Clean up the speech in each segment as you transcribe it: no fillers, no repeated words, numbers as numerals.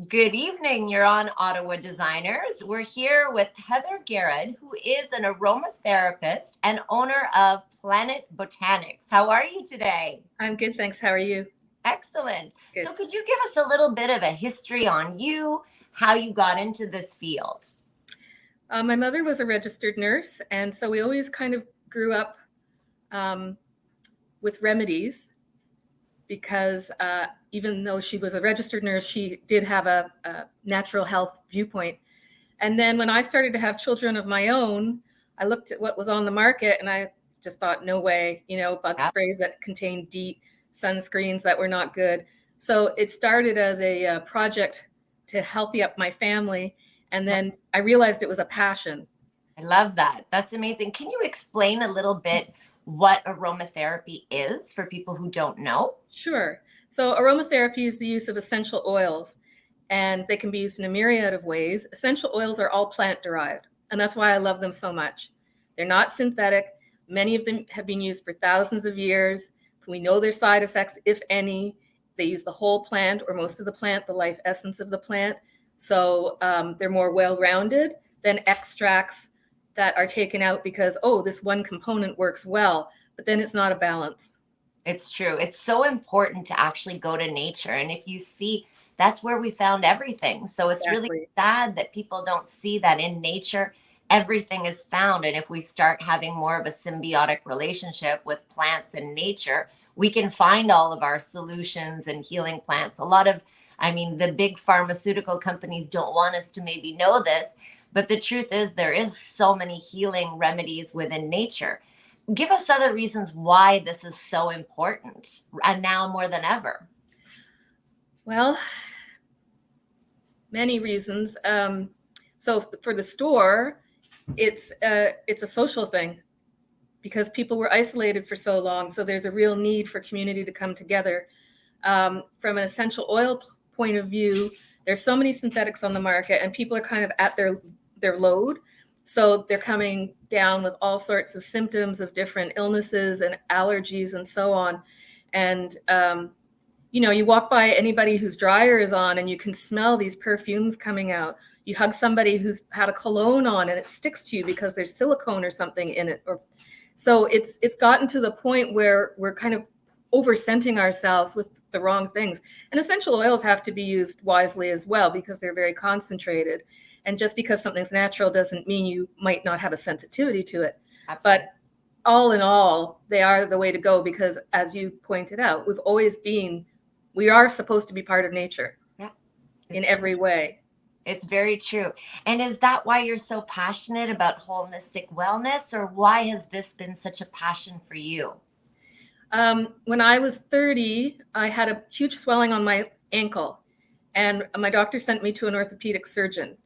Good evening. You're on Ottawa Designers. We're here with Heather Garrod, who is an aromatherapist and owner of Planet Botanics. How are you today? I'm good, thanks. How are you? Excellent. Good. So, could you give us a little bit of a history on you, how you got into this field? My mother was a registered nurse, and so we always kind of grew up um, with remedies because even though she was a registered nurse, she did have a natural health viewpoint. And then when I started to have children of my own, I looked at what was on the market and I just thought, no way, bug Yeah. sprays that contained DEET, sunscreens that were not good. So it started as a project to healthy up my family. And then I realized it was a passion. I love that. That's amazing. Can you explain a little bit what aromatherapy is for people who don't know? Sure. So aromatherapy is the use of essential oils, and they can be used in a myriad of ways. Essential oils are all plant derived, and that's why I love them so much. They're not synthetic. Many of them have been used for thousands of years. We know their side effects, if any. They use the whole plant or most of the plant, the life essence of the plant. So they're more well-rounded than extracts that are taken out because, oh, this one component works well, but then it's not a balance. It's true. It's so important to actually go to nature. And if you see, that's where we found everything. So it's really Exactly. sad that people don't see that in nature, everything is found. And if we start having more of a symbiotic relationship with plants and nature, we can find all of our solutions and healing plants. The big pharmaceutical companies don't want us to maybe know this, but the truth is there is so many healing remedies within nature. Give us other reasons why this is so important and now more than ever. Well, many reasons. So for the store, it's a social thing because people were isolated for so long. So there's a real need for community to come together. From an essential oil point of view, there's so many synthetics on the market, and people are kind of at their load. So they're coming down with all sorts of symptoms of different illnesses and allergies and so on. And you walk by anybody whose dryer is on and you can smell these perfumes coming out. You hug somebody who's had a cologne on and it sticks to you because there's silicone or something in it. So it's gotten to the point where we're kind of over-scenting ourselves with the wrong things. And essential oils have to be used wisely as well because they're very concentrated. And just because something's natural doesn't mean you might not have a sensitivity to it. Absolutely. But all in all, they are the way to go because, as you pointed out, we are supposed to be part of nature Yeah. in It's every way. it's very true. And is that why you're so passionate about holistic wellness, or why has this been such a passion for you? When I was 30, I had a huge swelling on my ankle, and my doctor sent me to an orthopedic surgeon.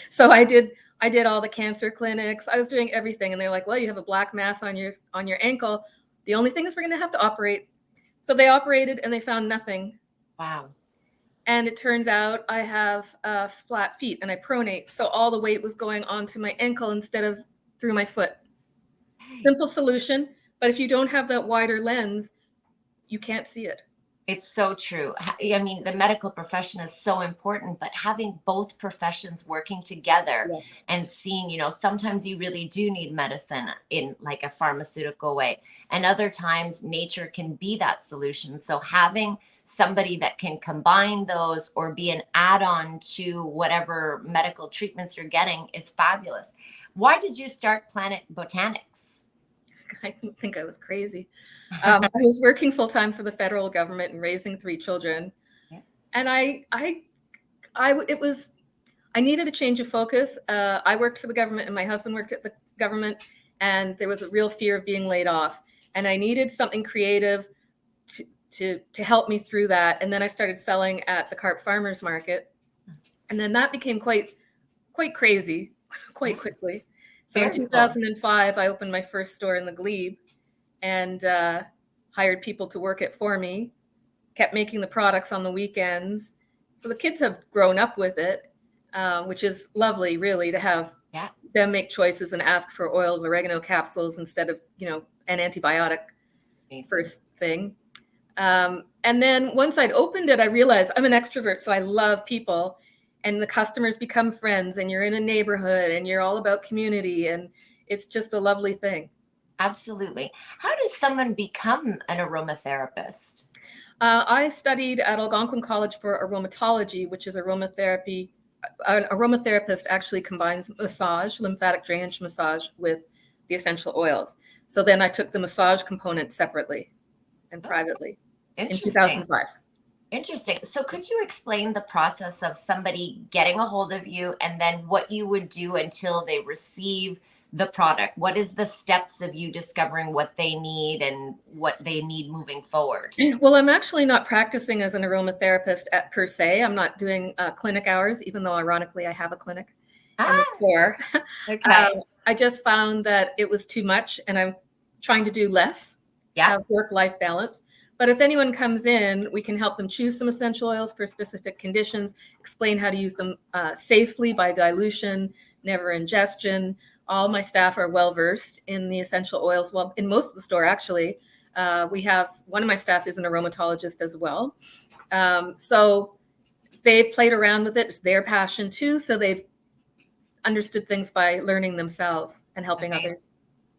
So I did all the cancer clinics. I was doing everything, and they're like, "Well, you have a black mass on your ankle. The only thing is we're going to have to operate." So they operated, and they found nothing. Wow. And it turns out I have flat feet, and I pronate. So all the weight was going onto my ankle instead of through my foot. Hey. Simple solution, but if you don't have that wider lens, you can't see it. It's so true. The medical profession is so important, but having both professions working together Yes. and seeing, sometimes you really do need medicine in like a pharmaceutical way, and other times nature can be that solution. So having somebody that can combine those or be an add-on to whatever medical treatments you're getting is fabulous. Why did you start Planet Botanics? I think I was crazy. I was working full time for the federal government and raising 3 children, Yeah. and I needed a change of focus. I worked for the government, and my husband worked at the government, and there was a real fear of being laid off, and I needed something creative to help me through that. And then I started selling at the Carp Farmers Market, and then that became quite crazy quite quickly. So in Very cool. 2005, I opened my first store in the Glebe and hired people to work it for me, kept making the products on the weekends. So the kids have grown up with it, which is lovely, really, to have Yeah. them make choices and ask for oil of oregano capsules instead of, an antibiotic Amazing. first thing. And then once I'd opened it, I realized I'm an extrovert, so I love people, and the customers become friends, and you're in a neighborhood, and you're all about community, and it's just a lovely thing. Absolutely. How does someone become an aromatherapist? I studied at Algonquin College for aromatology, which is aromatherapy. An aromatherapist actually combines massage, lymphatic drainage massage, with the essential oils. So then I took the massage component separately and Oh, privately in interesting. 2005. Interesting. So could you explain the process of somebody getting a hold of you and then what you would do until they receive the product? What is the steps of you discovering what they need and what they need moving forward? Well, I'm actually not practicing as an aromatherapist per se. I'm not doing clinic hours, even though ironically I have a clinic in the Ah, store. okay. I just found that it was too much, and I'm trying to do less, Yeah. have work-life balance. But if anyone comes in, we can help them choose some essential oils for specific conditions, explain how to use them safely by dilution, never ingestion. All my staff are well-versed in the essential oils. Well, in most of the store, actually. We have one of my staff is an aromatologist as well. So they've played around with it. It's their passion too. So they've understood things by learning themselves and helping Okay. others.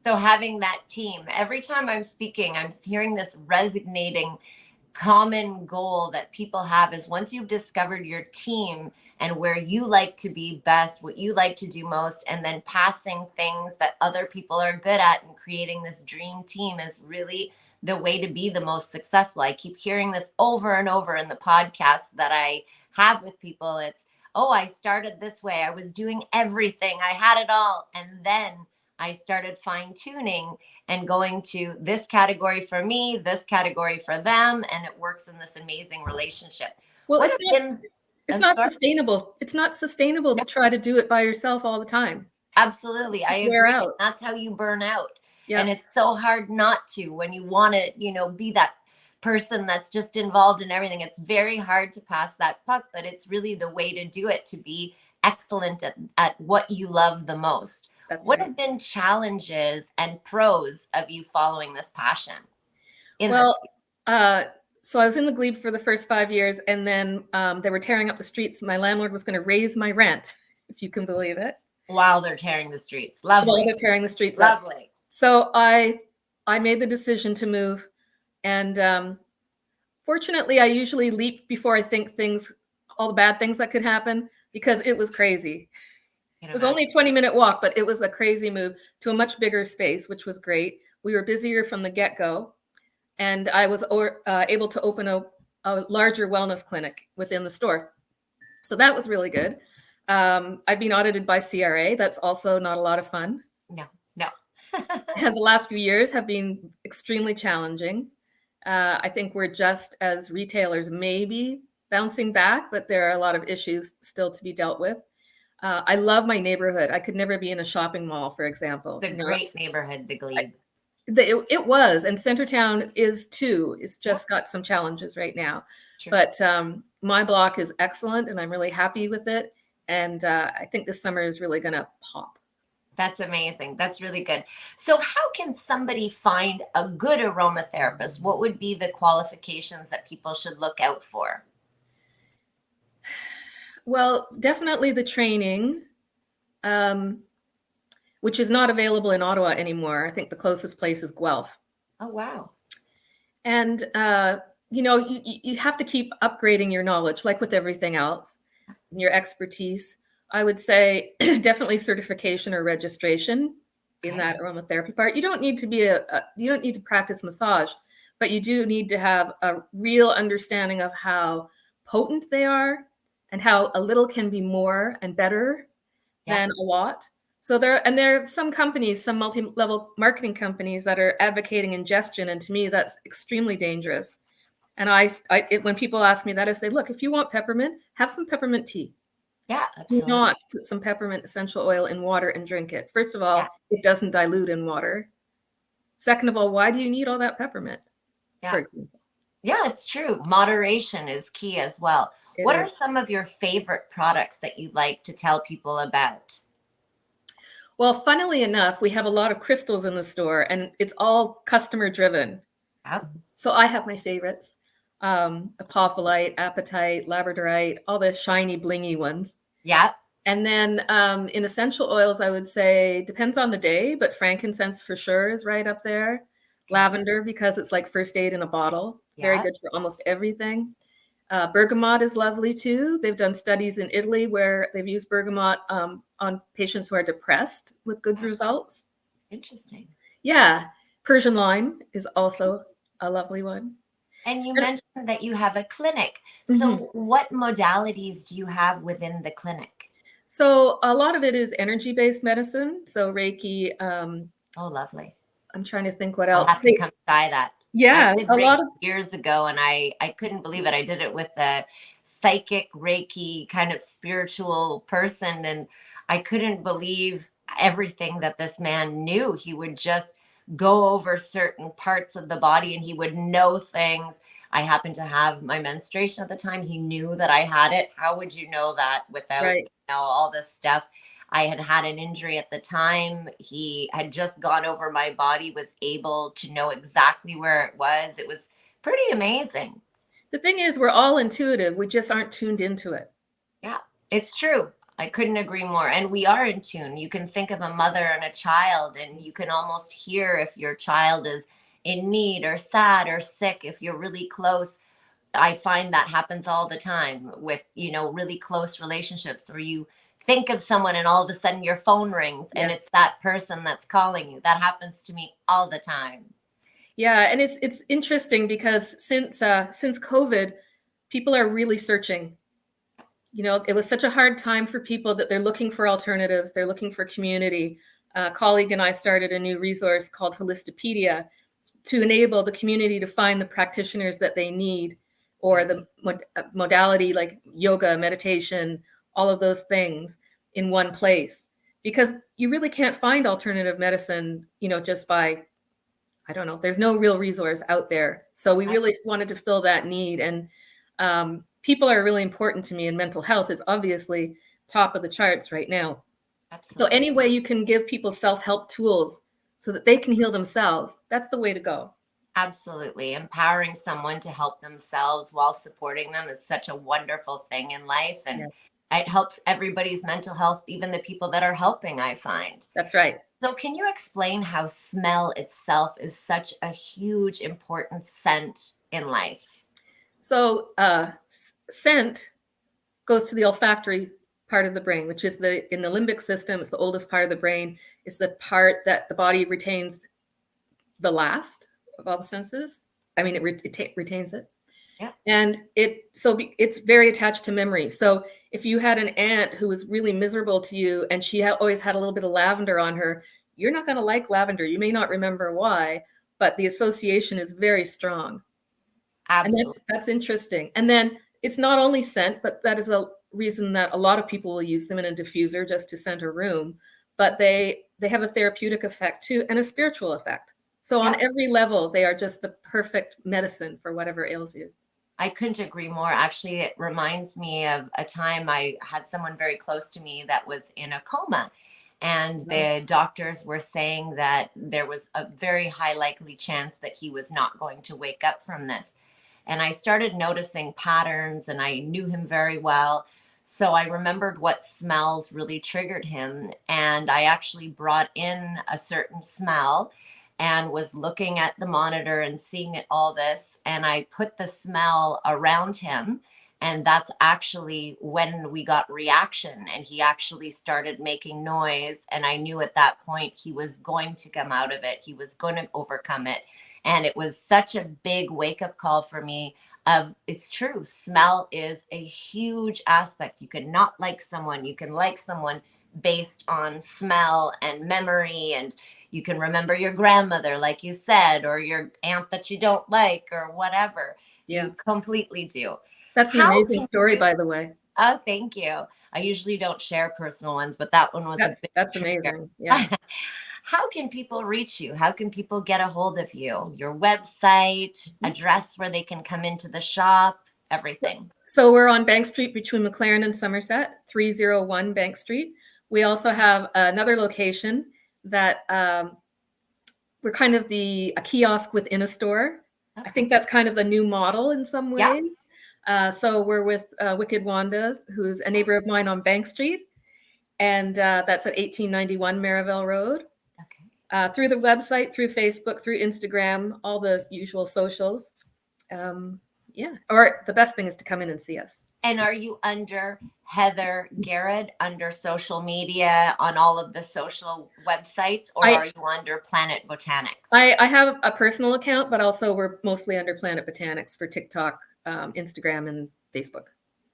So having that team, every time I'm speaking, I'm hearing this resonating common goal that people have is once you've discovered your team and where you like to be best, what you like to do most, and then passing things that other people are good at and creating this dream team is really the way to be the most successful. I keep hearing this over and over in the podcast that I have with people. It's, oh, I started this way. I was doing everything, I had it all. And then I started fine tuning and going to this category for me, this category for them, and it works in this amazing relationship. Well, What have been, it's I'm not sorry? sustainable. It's not sustainable Yeah, to try to do it by yourself all the time. absolutely. I Just wear agree. out. That's how you burn out. And Yep. it's so hard not to when you want to, be that person that's just involved in everything. It's very hard to pass that puck, but it's really the way to do it to be excellent at what you love the most. That's What right. have been challenges and pros of you following this passion in this? Well, uh, so I was in the glebe for the first 5 years, and then they were tearing up the streets. My landlord was going to raise my rent, if you can believe it, While they're tearing the streets. while Lovely. they're tearing the streets up. Lovely. So I made the decision to move, and fortunately, I usually leap before I think all the bad things that could happen, because it was crazy. It was only a 20-minute walk, but it was a crazy move to a much bigger space, which was great. We were busier from the get-go, and I was able to open a larger wellness clinic within the store. So that was really good. I've been audited by CRA. That's also not a lot of fun. No, no. And the last few years have been extremely challenging. I think we're just as retailers maybe bouncing back, but there are a lot of issues still to be dealt with. I love my neighborhood. I could never be in a shopping mall, for example. It's a great neighborhood, the Glebe. It was, and Centertown is too. It's Yeah, just got some challenges right now. true. But my block is excellent, and I'm really happy with it. And I think this summer is really going to pop. That's amazing. That's really good. So, how can somebody find a good aromatherapist? What would be the qualifications that people should look out for? Well, definitely the training, which is not available in Ottawa anymore. I think the closest place is Guelph. Oh, wow. And you have to keep upgrading your knowledge, like with everything else, your expertise. I would say definitely certification or registration in Okay. that aromatherapy part. You don't need to you don't need to practice massage, but you do need to have a real understanding of how potent they are and how a little can be more and better Yeah. than a lot. So there are some companies, some multi-level marketing companies that are advocating ingestion, and to me, that's extremely dangerous. And when people ask me that, I say, look, if you want peppermint, have some peppermint tea. Yeah, Do absolutely. not put some peppermint essential oil in water and drink it. First of all, Yeah. it doesn't dilute in water. Second of all, why do you need all that peppermint, for Yeah. example? Yeah, it's true. Moderation is key as well. It What are is. some of your favorite products that you like to tell people about? Well, funnily enough, we have a lot of crystals in the store, and it's all customer driven. Yeah. So I have my favorites. Apophyllite, apatite, labradorite, all the shiny, blingy ones. Yeah. And then in essential oils, I would say depends on the day, but frankincense for sure is right up there. Okay. Lavender, because it's like first aid in a bottle. Very Yeah. good for almost everything. Bergamot is lovely too. They've done studies in Italy where they've used bergamot on patients who are depressed with good results. Interesting. Yeah. Persian lime is also a lovely one. And you And- mentioned that you have a clinic. Mhm. So what modalities do you have within the clinic? So a lot of it is energy-based medicine. So Reiki. Oh, lovely. I'm trying to think what I'll else. have to come try that. I Yeah, did a Reiki lot of years ago and I couldn't believe it. I did it with a psychic Reiki kind of spiritual person, and I couldn't believe everything that this man knew. He would just go over certain parts of the body and he would know things. I happened to have my menstruation at the time. He knew that I had it. How would you know that without, right. all this stuff? I had had an injury at the time. He had just gone over my body, was able to know exactly where it was. It was pretty amazing. The thing is, we're all intuitive. We just aren't tuned into it. Yeah, it's true. I couldn't agree more. And we are in tune. You can think of a mother and a child, and you can almost hear if your child is in need or sad or sick, if you're really close. I find that happens all the time with, really close relationships where you think of someone and all of a sudden your phone rings and Yes. it's that person that's calling you. That happens to me all the time. Yeah, and it's interesting because since COVID, people are really searching. It was such a hard time for people that they're looking for alternatives. They're looking for community. A colleague and I started a new resource called Holistopedia to enable the community to find the practitioners that they need, or the modality like yoga, meditation, all of those things in one place. Because you really can't find alternative medicine, just by, I don't know, there's no real resource out there. So we really wanted to fill that need. And people are really important to me, and mental health is obviously top of the charts right now. Absolutely. So any way you can give people self-help tools so that they can heal themselves, that's the way to go. Absolutely. Empowering someone to help themselves while supporting them is such a wonderful thing in life. And Yes, it helps everybody's mental health, even the people that are helping, I find. that's right. So, can you explain how smell itself is such a huge, important scent in life? So scent goes to the olfactory part of the brain, which is in the limbic system. It's the oldest part of the brain. It's the part that the body retains the last of all the senses. I mean, it retains it. Yeah. And it's very attached to memory. So if you had an aunt who was really miserable to you and she always had a little bit of lavender on her, you're not going to like lavender. You may not remember why, but the association is very strong. Absolutely. And that's interesting. And then it's not only scent, but that is a reason that a lot of people will use them in a diffuser just to scent a room, but they have a therapeutic effect too, and a spiritual effect. So on every level, they are just the perfect medicine for whatever ails you. I couldn't agree more. Actually, it reminds me of a time I had someone very close to me that was in a coma. And the doctors were saying that there was a very high likely chance that he was not going to wake up from this. And I started noticing patterns, and I knew him very well. So I remembered what smells really triggered him. And I actually brought in a certain smell and was looking at the monitor and seeing it, all this. And I put the smell around him. And that's actually when we got reaction, and he actually started making noise. And I knew at that point he was going to come out of it. He was going to overcome it. And it was such a big wake up call for me of, it's true. Smell is a huge aspect. You can not like someone. You can like someone based on smell and memory, and you can remember your grandmother, like you said, or your aunt that you don't like, or whatever. Yeah. You completely do. That's an amazing story, by the way. Oh, thank you. I usually don't share personal ones, but that one was that's amazing. Yeah. How can people reach you? How can people get a hold of you? Your website, address where they can come into the shop, everything. So we're on Bank Street between McLaren and Somerset, 301 Bank Street. We also have another location that we're kind of a kiosk within a store. I think that's kind of the new model in some Yeah. ways. So we're with Wicked Wanda, who's a neighbor of mine on Bank Street, and that's at 1891 Maryville Road. Okay. Through the website, through Facebook, through Instagram, all the usual socials. Yeah, or the best thing is to come in and see us. And are you under Heather GARROD under social media on all of the social websites, or are you under Planet Botanics? I have a personal account, but also we're mostly under Planet Botanics for TikTok, Instagram, and Facebook.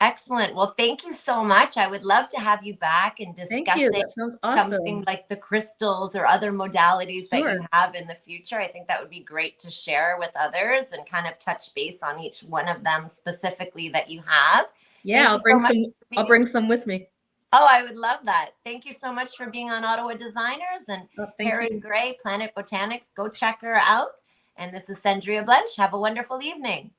Excellent. Well, thank you so much. I would love to have you back and Thank you. discussing That sounds awesome. something like the crystals or other modalities that you have in the future. I think that would be great to share with others and kind of touch base on each one of them specifically that you have. Yeah, I'll bring some with me. Oh, I would love that. Thank you so much for being on Ottawa Designers, and Karen Gray, Planet Botanics. Go check her out. And this is Sandria BLENCH. Have a wonderful evening.